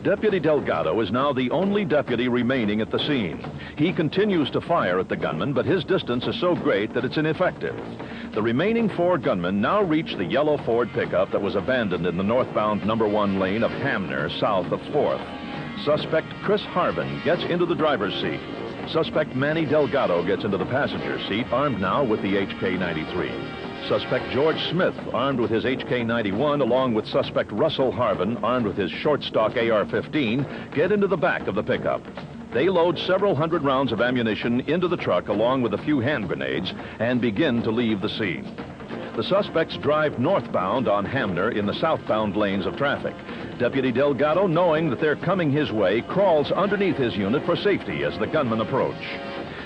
Deputy Delgado is now the only deputy remaining at the scene. He continues to fire at the gunman, but his distance is so great that it's ineffective. The remaining 4 gunmen now reach the yellow Ford pickup that was abandoned in the northbound number 1 lane of Hamner, south of 4th. Suspect Chris Harvin gets into the driver's seat. Suspect Manny Delgado gets into the passenger seat, armed now with the HK-93. Suspect George Smith, armed with his HK-91, along with suspect Russell Harvin, armed with his short-stock AR-15, get into the back of the pickup. They load several hundred rounds of ammunition into the truck along with a few hand grenades and begin to leave the scene. The suspects drive northbound on Hamner in the southbound lanes of traffic. Deputy Delgado, knowing that they're coming his way, crawls underneath his unit for safety as the gunmen approach.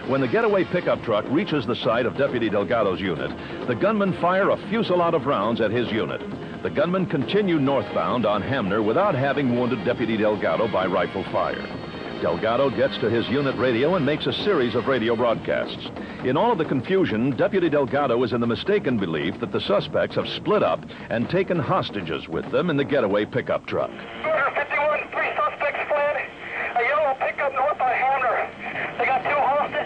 When the getaway pickup truck reaches the site of Deputy Delgado's unit, the gunmen fire a fusillade of rounds at his unit. The gunmen continue northbound on Hamner without having wounded Deputy Delgado by rifle fire. Delgado gets to his unit radio and makes a series of radio broadcasts. In all of the confusion, Deputy Delgado is in the mistaken belief that the suspects have split up and taken hostages with them in the getaway pickup truck. 51, 3 suspects fled. A yellow pickup north on Hamner. They got 2 hostages.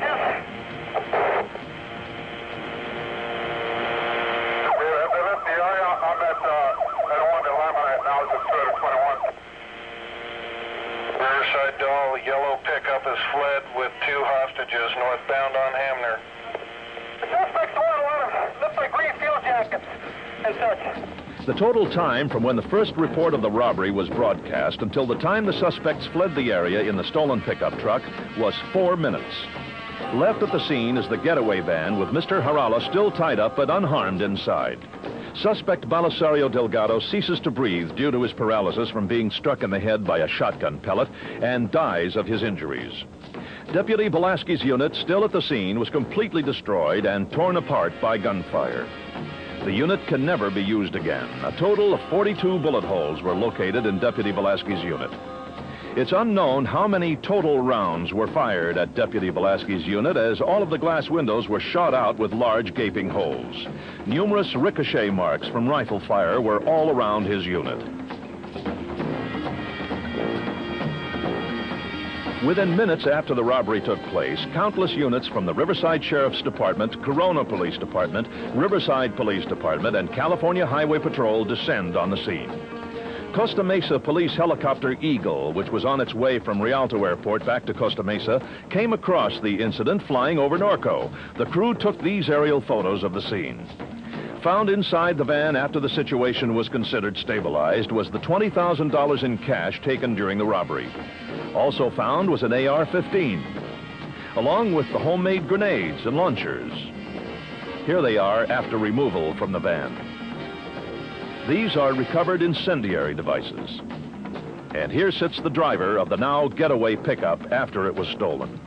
They left the area. I'm at 1 Dilemma. Now it's at 21. Riverside Doll, the yellow pickup has fled with 2 hostages northbound on Hamner. The suspects wore a lot of, looks like green field jackets and such. The total time from when the first report of the robbery was broadcast until the time the suspects fled the area in the stolen pickup truck was 4 minutes. Left at the scene is the getaway van with Mr. Harala still tied up but unharmed inside. Suspect Belisario Delgado ceases to breathe due to his paralysis from being struck in the head by a shotgun pellet and dies of his injuries. Deputy Velasquez's unit, still at the scene, was completely destroyed and torn apart by gunfire. The unit can never be used again. A total of 42 bullet holes were located in Deputy Velasquez's unit. It's unknown how many total rounds were fired at Deputy Velasquez's unit, as all of the glass windows were shot out with large gaping holes. Numerous ricochet marks from rifle fire were all around his unit. Within minutes after the robbery took place, countless units from the Riverside Sheriff's Department, Corona Police Department, Riverside Police Department, and California Highway Patrol descend on the scene. Costa Mesa Police Helicopter Eagle, which was on its way from Rialto Airport back to Costa Mesa, came across the incident flying over Norco. The crew took these aerial photos of the scene. Found inside the van after the situation was considered stabilized was the $20,000 in cash taken during the robbery. Also found was an AR-15, along with the homemade grenades and launchers. Here they are after removal from the van. These are recovered incendiary devices. And here sits the driver of the now getaway pickup after it was stolen.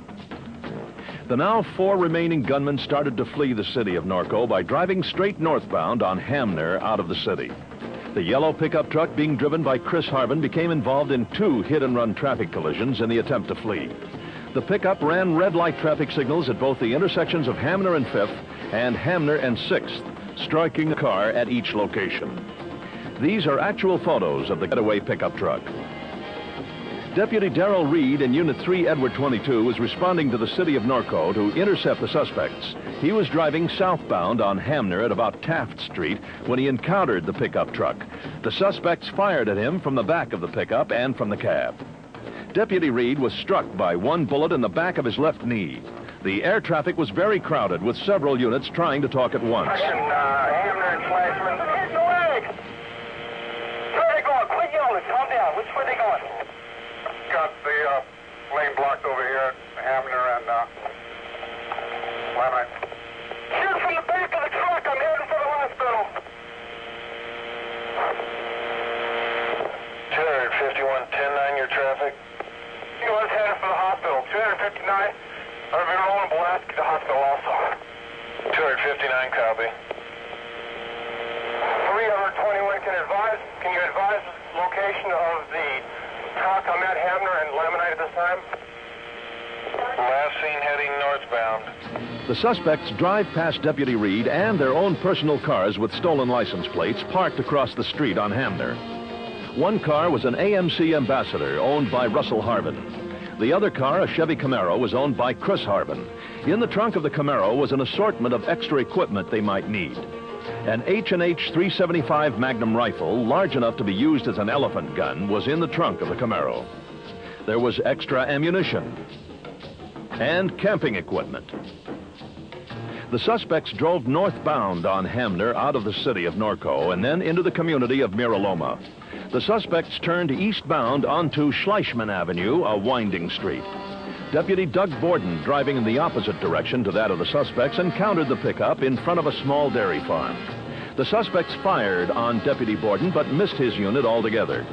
The now 4 remaining gunmen started to flee the city of Norco by driving straight northbound on Hamner out of the city. The yellow pickup truck being driven by Chris Harvin became involved in 2 hit-and-run traffic collisions in the attempt to flee. The pickup ran red light traffic signals at both the intersections of Hamner and 5th and Hamner and 6th, striking a car at each location. These are actual photos of the getaway pickup truck. Deputy Darrell Reed in Unit 3 Edward 22 was responding to the city of Norco to intercept the suspects. He was driving southbound on Hamner at about Taft Street when he encountered the pickup truck. The suspects fired at him from the back of the pickup and from the cab. Deputy Reed was struck by 1 bullet in the back of his left knee. The air traffic was very crowded with several units trying to talk at once. Hamner and Flashman. Here's the legs. Where are they going? Quit yelling. Calm down. Which way are they going? Got the lane blocked over here at Hamner and Lytle. Shoot from the back of the truck. I'm heading for the hospital. 251, 10-9, your traffic. He was headed for the hospital. 259. Miraloma, Velasquez to the hospital also. 259, copy. 321, can you advise the location of the truck I'm at Hamner and Lemonade at this time? Last seen heading northbound. The suspects drive past Deputy Reed and their own personal cars with stolen license plates parked across the street on Hamner. One car was an AMC Ambassador owned by Russell Harvin. The other car, a Chevy Camaro, was owned by Chris Harvin. In the trunk of the Camaro was an assortment of extra equipment they might need. An H&H 375 Magnum rifle, large enough to be used as an elephant gun, was in the trunk of the Camaro. There was extra ammunition and camping equipment. The suspects drove northbound on Hamner out of the city of Norco and then into the community of Miraloma. The suspects turned eastbound onto Schleichman Avenue, a winding street. Deputy Doug Borden, driving in the opposite direction to that of the suspects, encountered the pickup in front of a small dairy farm. The suspects fired on Deputy Borden but missed his unit altogether.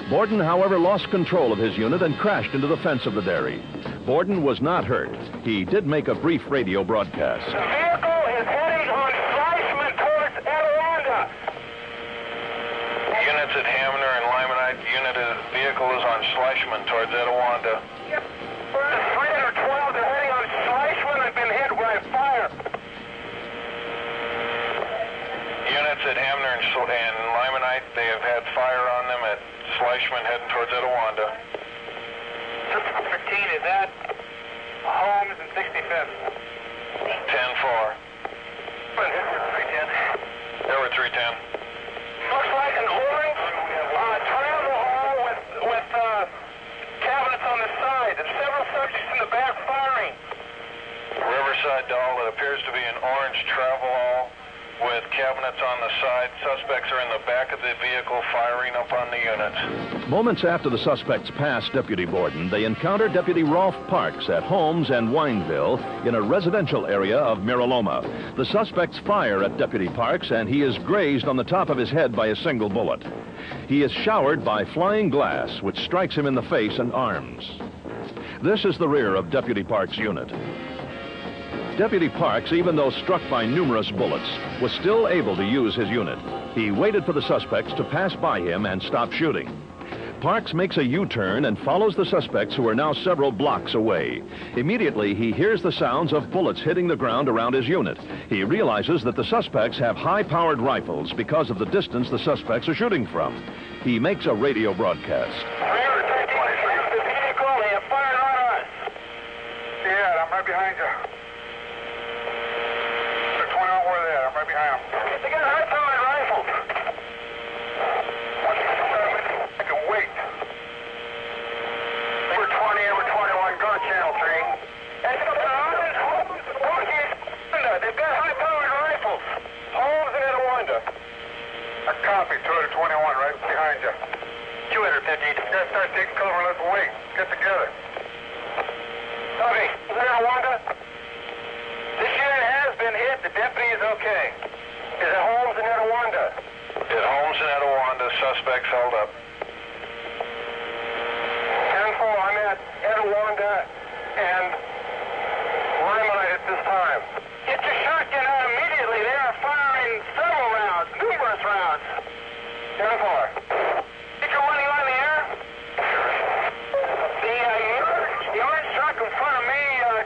Borden, however, lost control of his unit and crashed into the fence of the dairy. Borden was not hurt. He did make a brief radio broadcast. The vehicle is heading on Schleichman towards Etiwanda. Units at Hamner and Limonite. Vehicle is on Schleichman towards Etiwanda. Yep. The 312, they're heading on Schleichman. They've been hit by fire. Units at Hamner and Limonite, they have had fire on them at Schleichman heading towards Etiwanda. 15, is that Holmes and 65th? 10-4. 310. There were 310. Looks like an orange travel hall with cabinets on the side and several subjects in the back firing. Riverside doll, it appears to be an orange travel hall with cabinets on the side. Suspects are in the back of the vehicle firing up on the units. Moments after the suspects passed Deputy Borden, they encountered Deputy Rolfe Parks at Holmes and Wineville in a residential area of Miraloma. The suspects fire at Deputy Parks, and he is grazed on the top of his head by a single bullet. He is showered by flying glass, which strikes him in the face and arms. This is the rear of Deputy Parks' unit. Deputy Parks, even though struck by numerous bullets, was still able to use his unit. He waited for the suspects to pass by him and stop shooting. Parks makes a U-turn and follows the suspects, who are now several blocks away. Immediately, he hears the sounds of bullets hitting the ground around his unit. He realizes that the suspects have high-powered rifles because of the distance the suspects are shooting from. He makes a radio broadcast. The vehicle, they have fired on us. Yeah, I'm right behind you. I'm right behind them. They got high-powered rifles. I can wait. Number 20, number 21, go to Channel 3. They've got high-powered rifles. Holmes and Etiwanda. I copy, 221, right behind you. 250. Guys, start taking cover. Let's wait. Get together. Copy. Is that Etiwanda? This unit has been hit. The deputy is okay. Is it Holmes and Etiwanda? At Holmes and Etiwanda, suspects held up. 10-4, I'm at Etiwanda and Limonite at this time. Get your shotgun out immediately. They are firing several rounds, numerous rounds. 10-4. Get your running on the air. The orange truck in front of me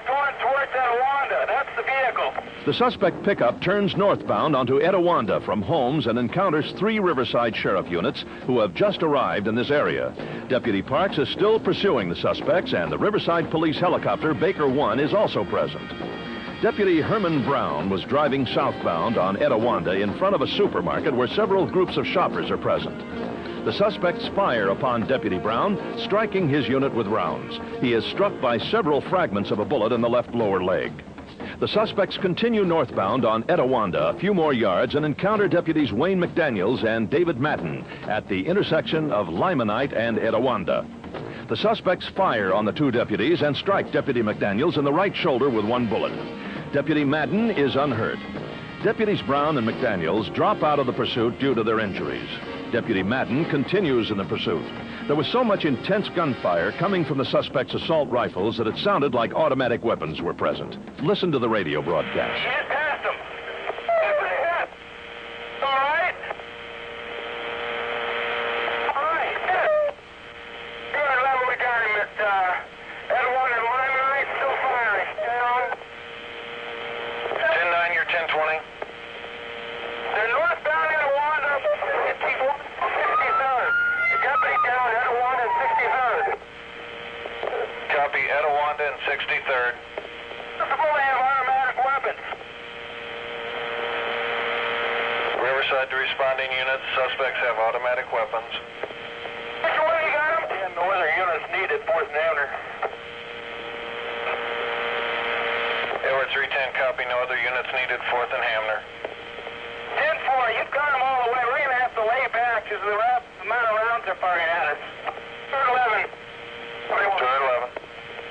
going towards Etiwanda. That's the vehicle. The suspect pickup turns northbound onto Etiwanda from Holmes and encounters 3 Riverside Sheriff units who have just arrived in this area. Deputy Parks is still pursuing the suspects, and the Riverside Police helicopter Baker 1 is also present. Deputy Herman Brown was driving southbound on Etiwanda in front of a supermarket where several groups of shoppers are present. The suspects fire upon Deputy Brown, striking his unit with rounds. He is struck by several fragments of a bullet in the left lower leg. The suspects continue northbound on Etiwanda a few more yards and encounter Deputies Wayne McDaniels and David Madden at the intersection of Limonite and Etiwanda. The suspects fire on the 2 deputies and strike Deputy McDaniels in the right shoulder with 1 bullet. Deputy Madden is unhurt. Deputies Brown and McDaniels drop out of the pursuit due to their injuries. Deputy Madden continues in the pursuit. There was so much intense gunfire coming from the suspects' assault rifles that it sounded like automatic weapons were present. Listen to the radio broadcast. She just passed them. All right. All right. Good level, we got him at Etiwanda and Limonite, still firing. Down. 10-9, you're 10-20. They're northbound Etiwanda, 53rd. and 63rd. They have automatic weapons. Riverside to responding units. Suspects have automatic weapons. Which one you got them? And no other units needed, 4th and Hamner. Edward 310, copy. No other units needed, 4th and Hamner. 10-4, you've got them all the way. We're going to have to lay back because the amount of rounds they're firing at us. 311. 211.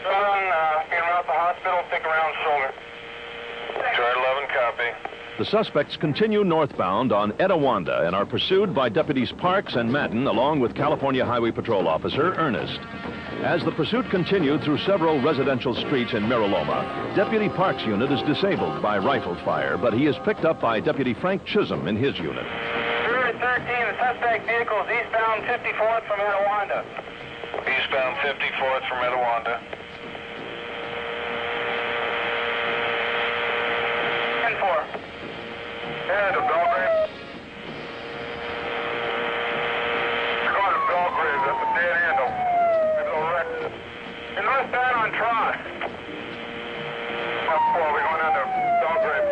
Getting around the hospital, pick around shoulder. 211, copy. The suspects continue northbound on Etiwanda and are pursued by Deputies Parks and Madden along with California Highway Patrol Officer Ernest. As the pursuit continued through several residential streets in Miraloma, Deputy Parks' unit is disabled by rifle fire, but he is picked up by Deputy Frank Chisholm in his unit. 13, the suspect vehicle is eastbound 54th from Etiwanda. Eastbound 54th from Etiwanda. 10-4. Head to Belgrave. You're going to Belgrave, that's a dead end. There's no wreck. You're northbound on Tross. We're going down to Belgrave.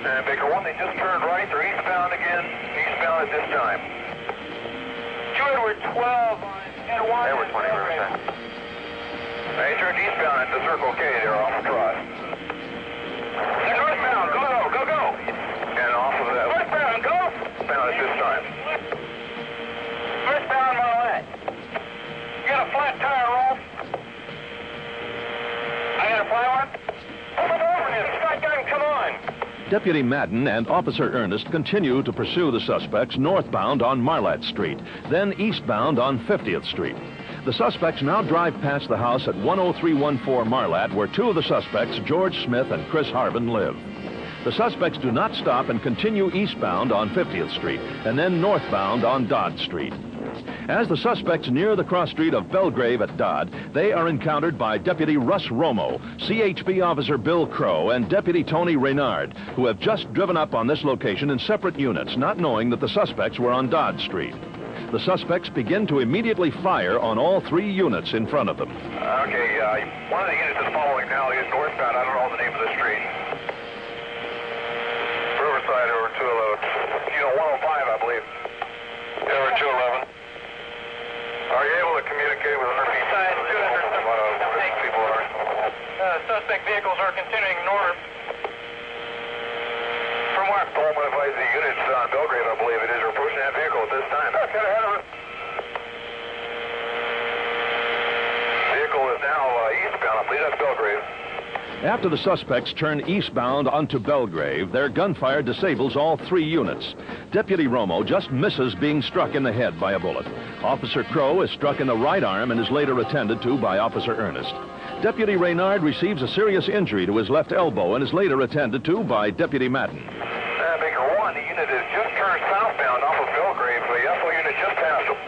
And Baker 1, they just turned right. They're eastbound again. Eastbound at this time. Edward 12 on Etiwanda. Edward 20, Riverside. They turned eastbound at the Circle K there off of Tross. They're northbound. Go, go, go, go. And off of that. Northbound, go. Northbound at this time. Northbound, my way. You got a flat tire, Rolf? I got a flat one? Pull it over here. Shotgun, come on. Deputy Madden and Officer Ernest continue to pursue the suspects northbound on Marlatt Street, then eastbound on 50th Street. The suspects now drive past the house at 10314 Marlatt, where two of the suspects, George Smith and Chris Harvin, live. The suspects do not stop and continue eastbound on 50th Street, and then northbound on Dodd Street. As the suspects near the cross street of Belgrave at Dodd, they are encountered by Deputy Russ Romo, CHP Officer Bill Crow, and Deputy Tony Reynard, who have just driven up on this location in separate units, not knowing that the suspects were on Dodd Street. The suspects begin to immediately fire on all three units in front of them. Okay, one of the units is following now. He's northbound. I don't know the name of the street. Riverside over 211. You know, 105, I believe. Over 211. Are you able to communicate with our Riverside 200. people are? Suspect vehicles are continuing north. From what Pullman advised the units on Belgrave, I believe it is, are approaching that vehicle at this time. Okay, head on. Vehicle is now eastbound. I believe that's Belgrave. After the suspects turn eastbound onto Belgrave, their gunfire disables all three units. Deputy Romo just misses being struck in the head by a bullet. Officer Crow is struck in the right arm and is later attended to by Officer Ernest. Deputy Reynard receives a serious injury to his left elbow and is later attended to by Deputy Madden. Baker 1, the unit has just turned southbound off of Belgrave. The FO unit just passed them.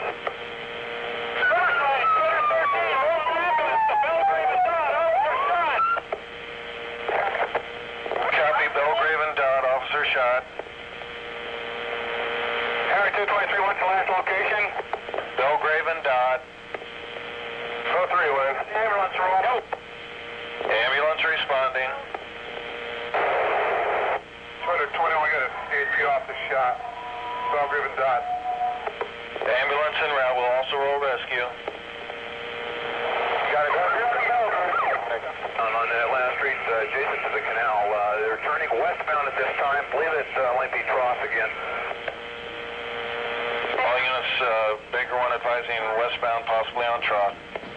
Copy, Belgrave and Dodd, officer shot. Harry 223, what's the last location? Belgrave and Dodd. 03, Wave. Ambulance roll. Nope. Ambulance responding. 220, we got an AP off the shot. Belgrave and Dodd. Ambulance en route will also roll rescue. Got it. On that last street adjacent to the canal. They're turning westbound at this time. Believe it might be Tross again. All units, Baker 1 advising westbound, possibly on Trot.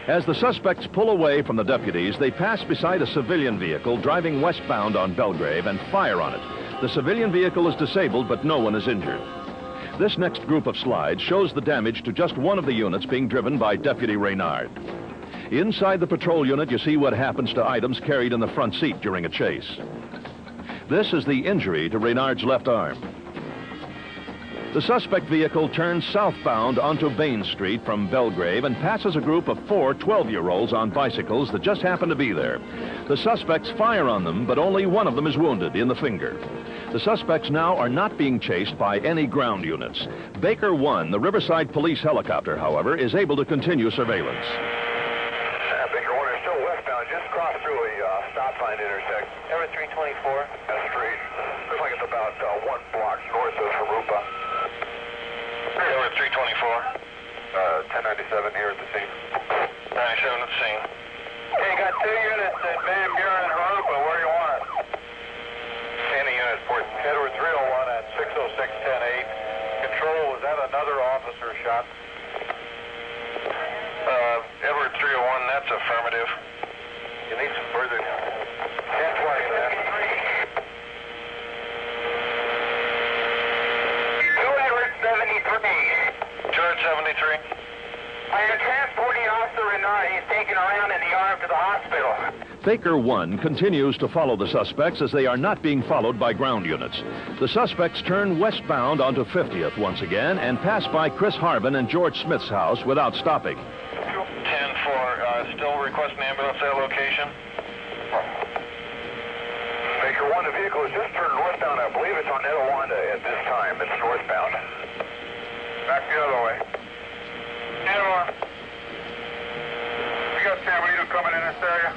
As the suspects pull away from the deputies, they pass beside a civilian vehicle driving westbound on Belgrave and fire on it. The civilian vehicle is disabled, but no one is injured. This next group of slides shows the damage to just one of the units being driven by Deputy Reynard. Inside the patrol unit, you see what happens to items carried in the front seat during a chase. This is the injury to Reynard's left arm. The suspect vehicle turns southbound onto Bain Street from Belgrave and passes a group of 4 12-year-olds on bicycles that just happen to be there. The suspects fire on them, but only one of them is wounded in the finger. The suspects now are not being chased by any ground units. Baker 1, the Riverside police helicopter, however, is able to continue surveillance. Baker 1 is still westbound, just crossed through a stop sign intersect. Everett 324. That street. Looks like it's about 1 block north of Harupa. Everett 324. 1097 here at the scene. 97 at the scene. Hey, got 2 units at Van Buren and Harupa. Where do you want it? Any unit, Port Edward 301 at 606-10-8. Control, was that another officer shot? Edward 301, that's affirmative. You need some further. 1020, man. 2 Edward 73. George 73. I am transporting officer and he's taken around in the arm to the hospital. Baker 1 continues to follow the suspects as they are not being followed by ground units. The suspects turn westbound onto 50th once again and pass by Chris Harvin and George Smith's house without stopping. 10-4, still requesting ambulance at location. Baker 1, the vehicle has just turned northbound. I believe it's on Etowanda at this time. It's northbound. Back the other way. Anyone? We got San Bernardino coming in this area.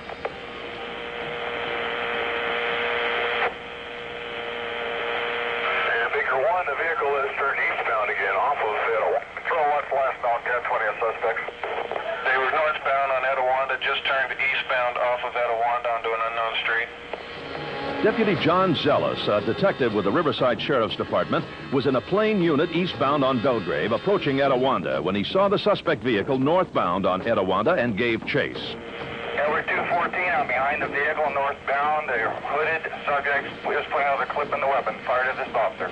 And Baker 1, the vehicle has turned eastbound again off of Etowanda. Control, what's last known 1020 of suspects? They were northbound on Etowanda, just turned eastbound off of Etowanda onto an unknown street. Deputy John Zellis, a detective with the Riverside Sheriff's Department, was in a plain unit eastbound on Belgrave approaching Etowanda when he saw the suspect vehicle northbound on Etowanda and gave chase. Edward 214, I'm behind the vehicle northbound. They're hooded subjects. We just put another clip in the weapon. Fired at this officer.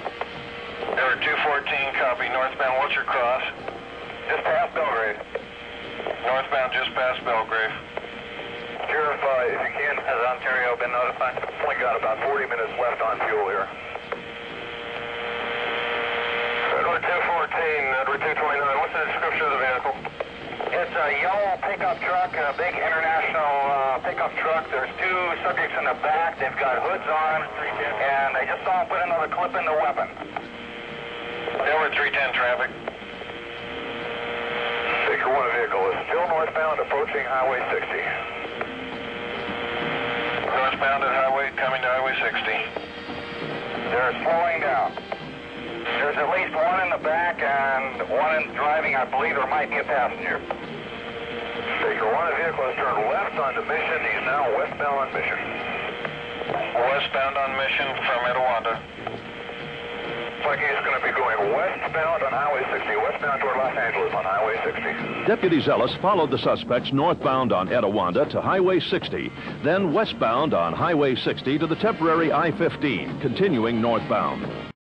Edward 214, copy. Northbound, what's your cross? Just past Belgrade. Northbound, just past Belgrave. Sheriff, if you can, has Ontario been notified? Only got about 40 minutes left on fuel here. Edward 214, Edward 229, what's the description of the vehicle? It's a yellow pickup truck, a big international pickup truck. There's 2 subjects in the back. They've got hoods on, and I just saw them put another clip in the weapon. Edward 310 traffic. Baker 1 vehicle is still northbound, approaching Highway 60. Northbound at highway, coming to Highway 60. They're slowing down. There's at least 1 in the back and 1 driving, I believe there might be a passenger. Baker 1 vehicle has turned left onto Mission. He's now westbound on Mission. Westbound on Mission from Etowanda. Looks like he's going to be going westbound on Highway 60, westbound toward Los Angeles on Highway 60. Deputy Zellis followed the suspects northbound on Etowanda to Highway 60, then westbound on Highway 60 to the temporary I-15, continuing northbound.